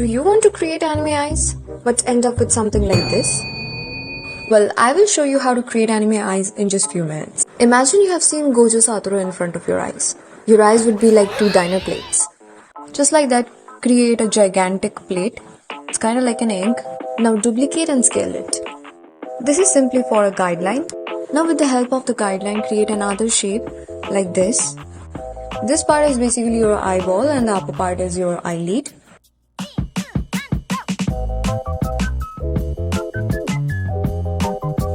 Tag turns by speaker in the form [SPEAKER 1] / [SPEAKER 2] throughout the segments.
[SPEAKER 1] Do you want to create anime eyes but end up with something like this? Well, I will show you how to create anime eyes in just few minutes. Imagine you have seen Gojo Satoru in front of your eyes. Your eyes would be like two diner plates. Just like that, create a gigantic plate. It's kind of like an egg. Now duplicate and scale it. This is simply for a guideline. Now with the help of the guideline, create another shape like this. This part is basically your eyeball and the upper part is your eyelid.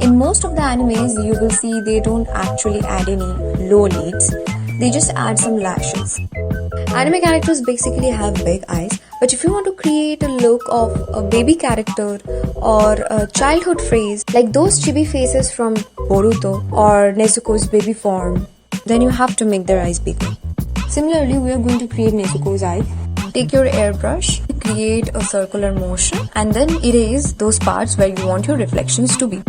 [SPEAKER 1] In most of the animes, you will see they don't actually add any lower lids. They just add some lashes. Anime characters basically have big eyes, but if you want to create a look of a baby character or a childhood face, like those chibi faces from Boruto or Nezuko's baby form, then you have to make their eyes bigger. Similarly, we are going to create Nezuko's eye. Take your airbrush, create a circular motion, and then erase those parts where you want your reflections to be.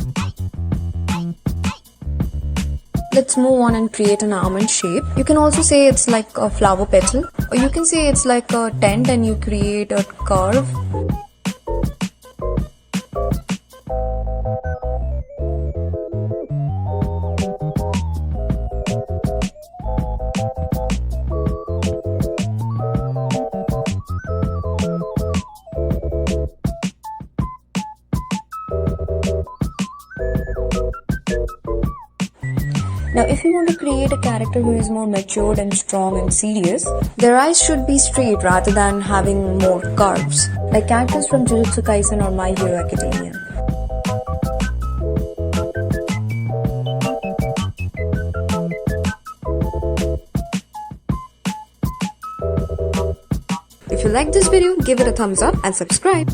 [SPEAKER 1] Let's move on and create an almond shape. You can also say it's like a flower petal, or you can say it's like a tent and you create a curve. Now if you want to create a character who is more matured and strong and serious, their eyes should be straight rather than having more curves, like characters from Jujutsu Kaisen or My Hero Academia. If you like this video, give it a thumbs up and subscribe.